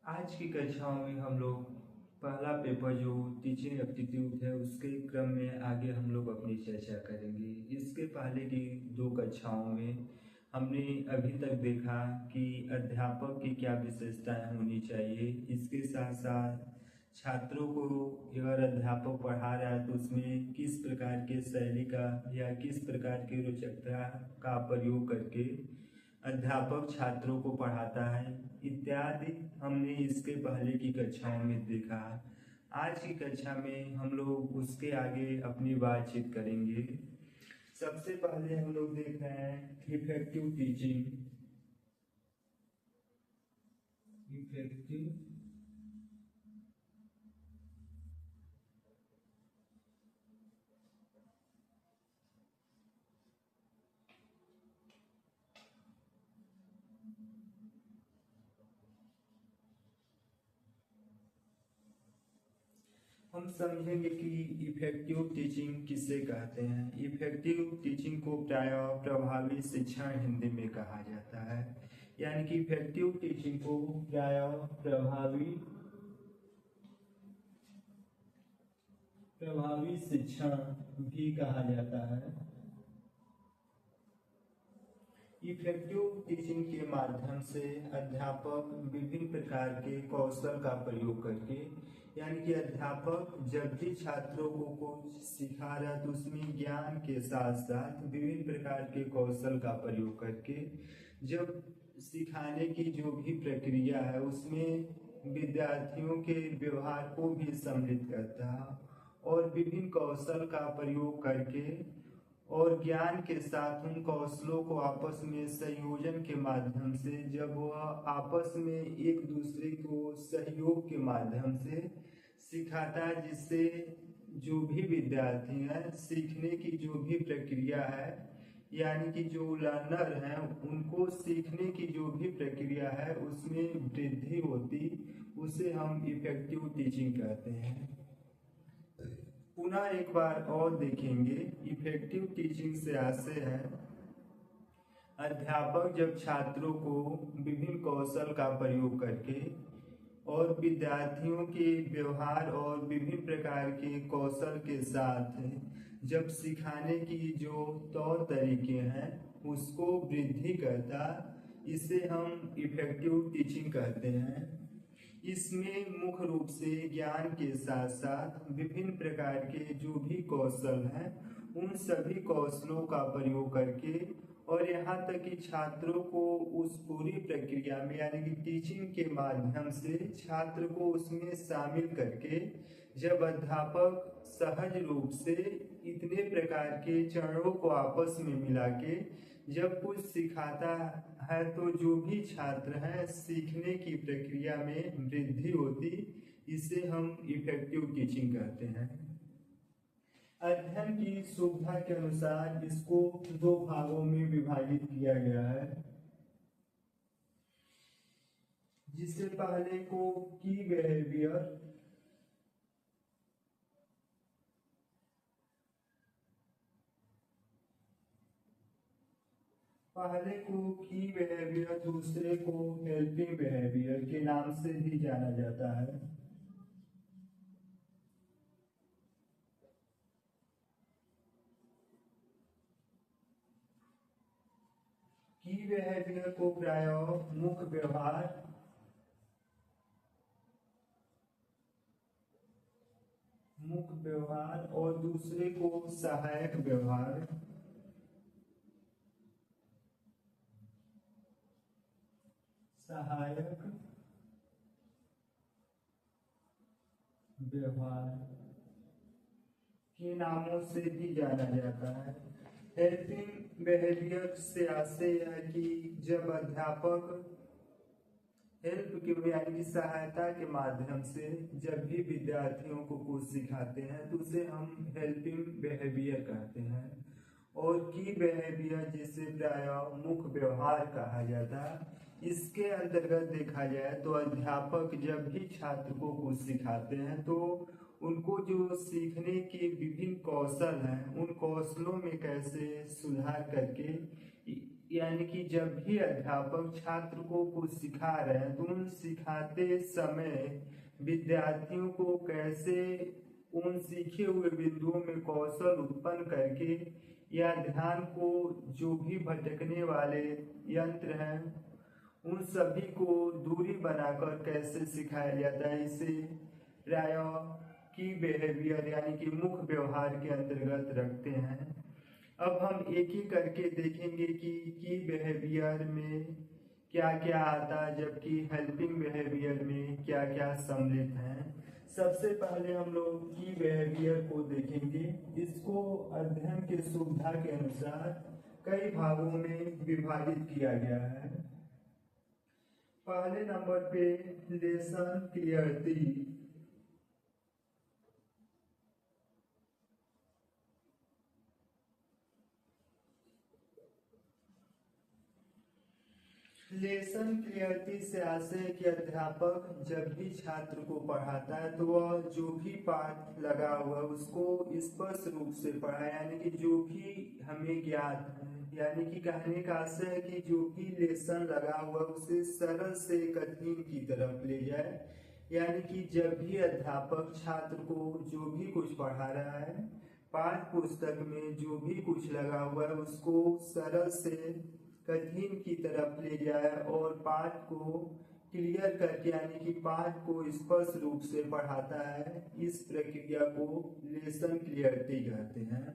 आज की कक्षाओं में हम लोग पहला पेपर जो टीचिंग एप्टीट्यूड है उसके क्रम में आगे हम लोग अपनी चर्चा करेंगे। इसके पहले की दो कक्षाओं में हमने अभी तक देखा कि अध्यापक की क्या विशेषताएं होनी चाहिए। इसके साथ साथ छात्रों को अगर अध्यापक पढ़ा रहा है तो उसमें किस प्रकार के शैली का या किस प्रकार की रोचकता का प्रयोग करके अध्यापक छात्रों को पढ़ाता है इत्यादि हमने इसके पहले की कक्षाओं में देखा। आज की कक्षा में हम लोग उसके आगे अपनी बातचीत करेंगे। सबसे पहले हम लोग देख रहे हैं इफेक्टिव टीचिंग। इफेक्टिव हम समझेंगे कि इफेक्टिव टीचिंग किसे कहते हैं। इफेक्टिव टीचिंग को प्रायः प्रभावी शिक्षण हिंदी में कहा जाता है। यानी कि इफेक्टिव टीचिंग को प्रायः प्रभावी शिक्षण भी कहा जाता है। इफेक्टिव टीचिंग के माध्यम से अध्यापक विभिन्न प्रकार के कौशल का प्रयोग करके, यानी कि अध्यापक जब भी छात्रों को कुछ सिखा रहा है तो उसमें ज्ञान के साथ साथ विभिन्न प्रकार के कौशल का प्रयोग करके जब सिखाने की जो भी प्रक्रिया है उसमें विद्यार्थियों के व्यवहार को भी सम्मिलित करता है और विभिन्न कौशल का प्रयोग करके और ज्ञान के साथ उन कौशलों को आपस में संयोजन के माध्यम से जब वह आपस में एक दूसरे को सहयोग के माध्यम से सिखाता है, जिससे जो भी विद्यार्थी हैं सीखने की जो भी प्रक्रिया है, यानी कि जो लर्नर हैं उनको सीखने की जो भी प्रक्रिया है उसमें वृद्धि होती, उसे हम इफेक्टिव टीचिंग कहते हैं। पुनः एक बार और देखेंगे, इफेक्टिव टीचिंग से आशय है अध्यापक जब छात्रों को विभिन्न कौशल का प्रयोग करके और विद्यार्थियों के व्यवहार और विभिन्न प्रकार के कौशल के साथ जब सिखाने की जो तौर तरीके हैं उसको वृद्धि करता, इसे हम इफेक्टिव टीचिंग कहते हैं। इसमें मुख्य रूप से ज्ञान के साथ साथ विभिन्न प्रकार के जो भी कौशल हैं उन सभी कौशलों का प्रयोग करके और यहाँ तक कि छात्रों को उस पूरी प्रक्रिया में, यानी कि टीचिंग के माध्यम से छात्र को उसमें शामिल करके जब अध्यापक सहज रूप से इतने प्रकार के चरणों को आपस में मिला के जब कुछ सिखाता है तो जो भी छात्र हैं सीखने की प्रक्रिया में वृद्धि होती, इसे हम इफेक्टिव टीचिंग कहते हैं। अध्ययन की सुविधा के अनुसार इसको दो भागों में विभाजित किया गया है, जिससे पहले को की बिहेवियर दूसरे को हेल्पिंग बिहेवियर के नाम से भी जाना जाता है। की बिहेवियर को प्रायः मुख्य व्यवहार और दूसरे को सहायक व्यवहार के नामों से भी जाना जाता है। हेल्पिंग बिहेवियर से आशय है कि जब अध्यापक हेल्प के यानी कि सहायता के माध्यम से जब भी विद्यार्थियों को कुछ सिखाते हैं तो उसे हम हेल्पिंग बिहेवियर कहते हैं। और की बिहेवियर जिसे प्रायः मुख्य व्यवहार कहा जाता है, इसके अंतर्गत देखा जाए तो अध्यापक जब भी छात्र को कुछ सिखाते हैं तो उनको जो सीखने के विभिन्न कौशल हैं उन कौशलों में कैसे सुधार करके यानी कि जब भी अध्यापक छात्र को कुछ सिखा रहे हैं तो उन सिखाते समय विद्यार्थियों को कैसे उन सीखे हुए बिंदुओं में कौशल उत्पन्न करके या ध्यान को जो भी भटकने वाले यंत्र हैं उन सभी को दूरी बनाकर कैसे सिखाया जाता है, इसे प्रायः की बिहेवियर यानी कि मुख्य व्यवहार के अंतर्गत रखते हैं। अब हम एक एक करके देखेंगे कि की बिहेवियर में क्या क्या आता है, जबकि हेल्पिंग बिहेवियर में क्या क्या सम्मिलित हैं। सबसे पहले हम लोग की बिहेवियर को देखेंगे। इसको अध्ययन की सुविधा के अनुसार कई भागों में विभाजित किया गया है। पहले नंबर पे लेसन क्लियरिटी। लेसन क्लियरिटी से आशय है कि अध्यापक जब भी छात्र को पढ़ाता है तो वह जो भी पाठ लगा हुआ है उसको स्पष्ट रूप से पढ़ाए, यानी कि जो भी हमें ज्ञात है, यानी कि कहने का आशय है कि जो भी लेसन लगा हुआ उसे सरल से कठिन की तरफ ले जाए। यानी कि जब भी अध्यापक छात्र को जो भी कुछ पढ़ा रहा है, पाठ पुस्तक में जो भी कुछ लगा हुआ है उसको सरल से कठिन की तरफ ले जाए और पाठ को क्लियर करके यानी कि पाठ को स्पष्ट रूप से पढ़ाता है, इस प्रक्रिया को लेसन क्लियरिटी कहते हैं।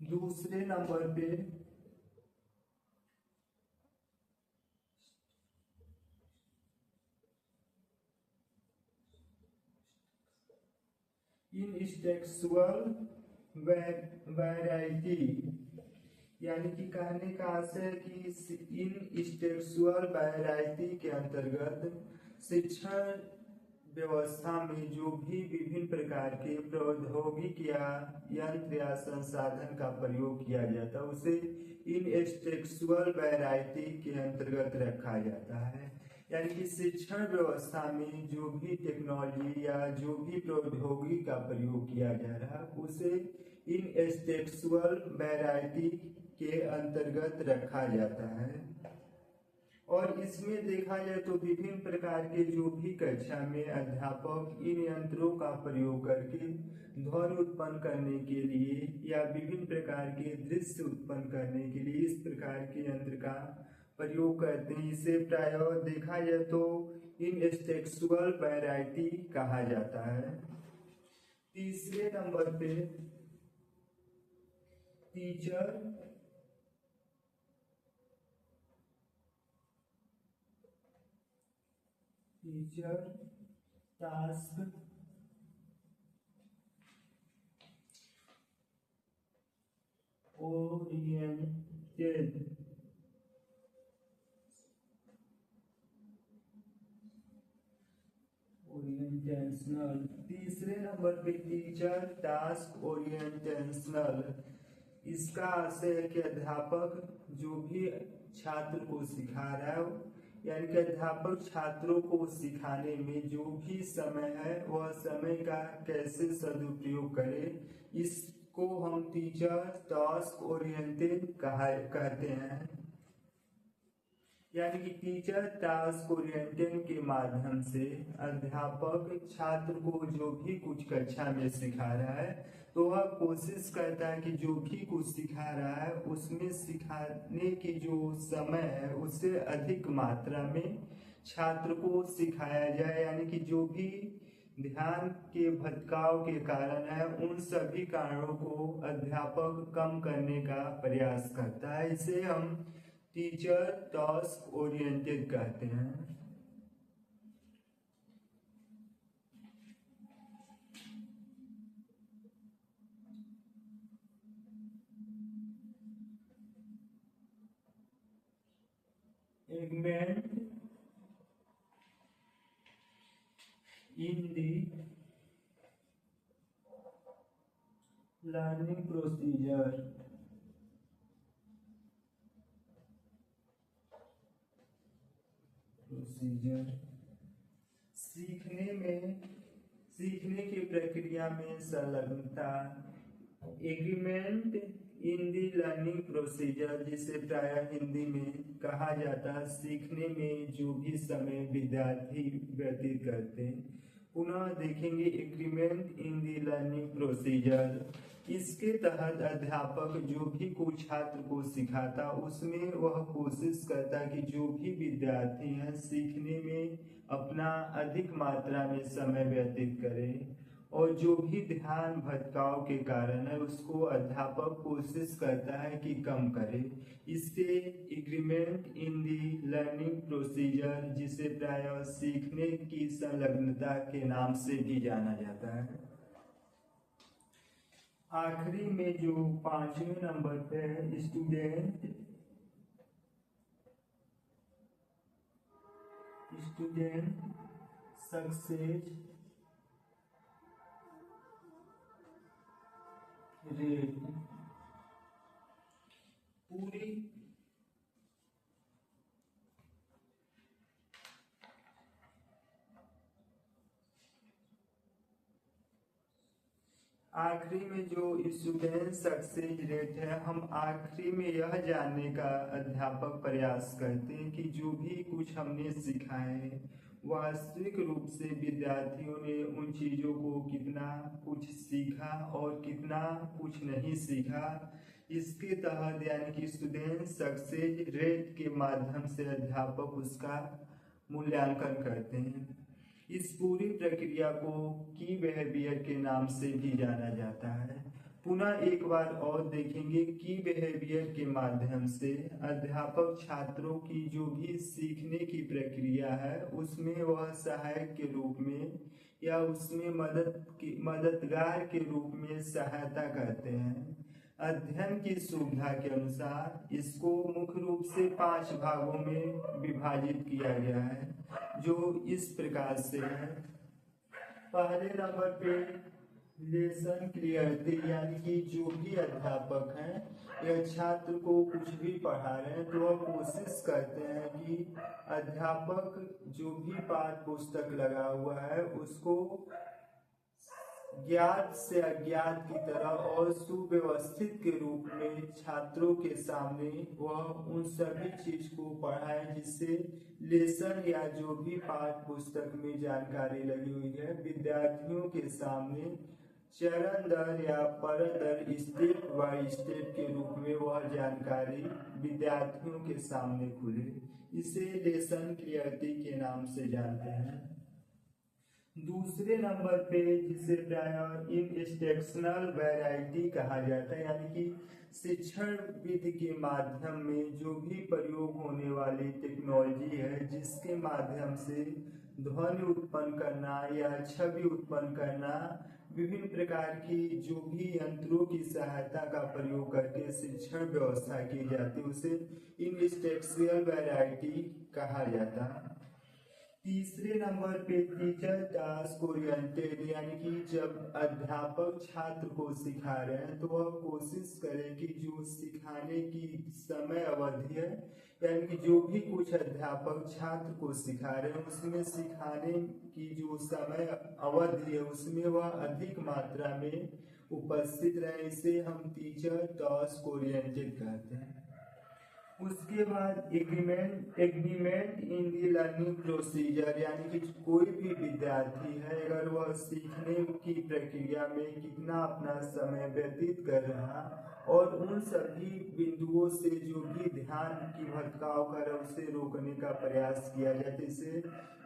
दूसरे नंबर पे इंटेलेक्चुअल वैरायटी, यानी कि कहने का आशय है कि इन इंटेलेक्चुअल वैरायटी के अंतर्गत शिक्षण व्यवस्था में जो भी विभिन्न प्रकार के प्रौद्योगिकी या यंत्र या संसाधन का प्रयोग किया जाता है उसे इन इंटेलेक्चुअल वैरायटी के अंतर्गत रखा जाता है। यानी कि शिक्षण व्यवस्था में जो भी टेक्नोलॉजी या जो भी प्रौद्योगिकी का प्रयोग किया जा रहा है उसे इन इंटेलेक्चुअल वैरायटी के अंतर्गत रखा जाता है। और इसमें देखा जाए तो विभिन्न प्रकार के जो भी कक्षा में अध्यापक इन यंत्रों का प्रयोग करके ध्वनि उत्पन्न करने के लिए या विभिन्न प्रकार के दृश्य उत्पन्न करने के लिए इस प्रकार के यंत्र का प्रयोग करते हैं। इसे प्रायः देखा जाए तो इन इंटेलेक्चुअल वैरायटी कहा जाता है। तीसरे नंबर पे टीचर टास्क ओरिएंटेड। तीसरे नंबर पे टीचर टास्क ओरिएंटेशनल। इसका आशय है कि अध्यापक जो भी छात्र को सिखा रहा है यानी कि अध्यापक छात्रों को सिखाने में जो भी समय है वह समय का कैसे सदुपयोग करे, इसको हम टीचर टास्क ओरिएंटेड कहते हैं। यानी कि टीचर टास्क ओरिएंटेड के माध्यम से अध्यापक छात्र को जो भी कुछ कक्षा में सिखा रहा है तो वह कोशिश करता है कि जो भी कुछ सिखा रहा है उसमें सिखाने की जो समय है उससे अधिक मात्रा में छात्र को सिखाया जाए। यानी कि जो भी ध्यान के भटकाव के कारण है उन सभी कारणों को अध्यापक कम करने का प्रयास करता है। इसे हम टीचर टास्क ओरिएंटेड कहते हैं। Agreement in the learning procedure. सीखने की प्रक्रिया में संलग्नता। Agreement in the learning procedure, जिसे प्रायः हिंदी में कहा जाता है सीखने में जो भी समय विद्यार्थी व्यतीत करते हैं। पुनः देखेंगे agreement in the learning procedure. इसके तहत अध्यापक जो भी कोई छात्र को सिखाता उसमें वह कोशिश करता कि जो भी विद्यार्थी हैं सीखने में अपना अधिक मात्रा में समय व्यतीत करें, और जो भी ध्यान भटकाव के कारण है उसको अध्यापक कोशिश करता है कि कम करे। इससे agreement in the learning procedure, जिसे प्रायः सीखने की संलग्नता के नाम से भी जाना जाता है। आखिरी में जो 5वें नंबर पे है स्टूडेंट सक्सेस रेट। पूरी आखिरी में जो स्टूडेंट सक्सेस रेट है, हम आखिरी में यह जानने का अध्यापक प्रयास करते हैं कि जो भी कुछ हमने सीखा है वास्तविक रूप से विद्यार्थियों ने उन चीज़ों को कितना कुछ सीखा और कितना कुछ नहीं सीखा। इसके तहत यानी कि स्टूडेंट सक्सेस रेट के माध्यम से अध्यापक उसका मूल्यांकन करते हैं। इस पूरी प्रक्रिया को की बिहेवियर के नाम से भी जाना जाता है। पुनः एक बार और देखेंगे की बिहेवियर के माध्यम से अध्यापक छात्रों की जो भी सीखने की प्रक्रिया है उसमें वह सहायक के रूप में या उसमें मददगार के रूप में सहायता करते हैं। अध्ययन की सुविधा के अनुसार इसको मुख्य रूप से 5 भागों में विभाजित किया गया है, जो इस प्रकार से है। पहले नंबर पे लेसन क्लियरिटी, यानी कि जो भी अध्यापक हैं या छात्र को कुछ भी पढ़ा रहे हैं तो वह कोशिश करते हैं कि अध्यापक जो भी पाठ्य पुस्तक लगा हुआ है उसको ज्ञात से अज्ञात की तरह और सुव्यवस्थित के रूप में छात्रों के सामने वह उन सभी चीज को पढ़ाए जिससे लेसन या जो भी पाठ्य पुस्तक में जानकारी लगी हुई है विद्यार्थियों के सामने चरण दर या परत दर स्टेप बाय स्टेप के रूप में वह जानकारी विद्यार्थियों के सामने खुले। इसे लेसन क्लियरिटी के नाम से जानते हैं। दूसरे नंबर पे जिसे प्रायः इंस्ट्रक्शनल वैरायटी कहा जाता है, यानी कि शिक्षण विधि के माध्यम में जो भी प्रयोग होने वाली टेक्नोलॉजी है जिसके माध्यम से ध्वनि उत्पन्न करना या छवि उत्पन्न करना, विभिन्न प्रकार की जो भी यंत्रों की सहायता का प्रयोग करके शिक्षण व्यवस्था की जाती है उसे इंस्ट्रक्शनल वैरायटी कहा जाता है। तीसरे नंबर पे टीचर टास्क ओरिएंटेड, यानी कि जब अध्यापक छात्र को सिखा रहे हैं तो वह कोशिश करें कि जो सिखाने की समय अवधि है यानी कि जो भी कुछ अध्यापक छात्र को सिखा रहे हैं उसमें सिखाने की जो समय अवधि है उसमें वह अधिक मात्रा में उपस्थित रहे। इसे हम टीचर टास्क ओरिएंटेड कहते हैं। उसके बाद agreement in the learning procedure, यानी कि कोई भी विद्यार्थी है अगर वह सीखने की प्रक्रिया में कितना अपना समय व्यतीत कर रहा और उन सभी बिंदुओं से जो भी ध्यान की भटकाव कर उसे रोकने का प्रयास किया जाए, इसे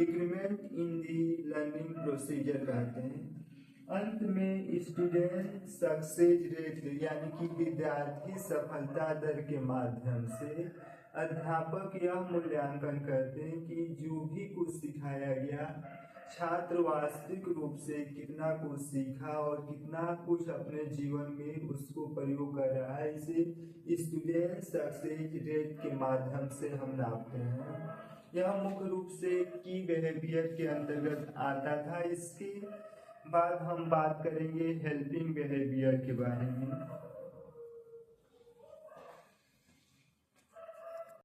agreement in the learning procedure कहते हैं। अंत में स्टूडेंट सक्सेस रेट, यानी कि विद्यार्थी सफलता दर के माध्यम से अध्यापक यह मूल्यांकन करते हैं कि जो भी कुछ सिखाया गया छात्र वास्तविक रूप से कितना कुछ सीखा और कितना कुछ अपने जीवन में उसको प्रयोग कर रहा है। इसे स्टूडेंट सक्सेस रेट के माध्यम से हम नापते हैं। यह मुख्य रूप से की बिहेवियर के अंतर्गत आता था। इसके बाद हम बात करेंगे हेल्पिंग बिहेवियर के बारे में।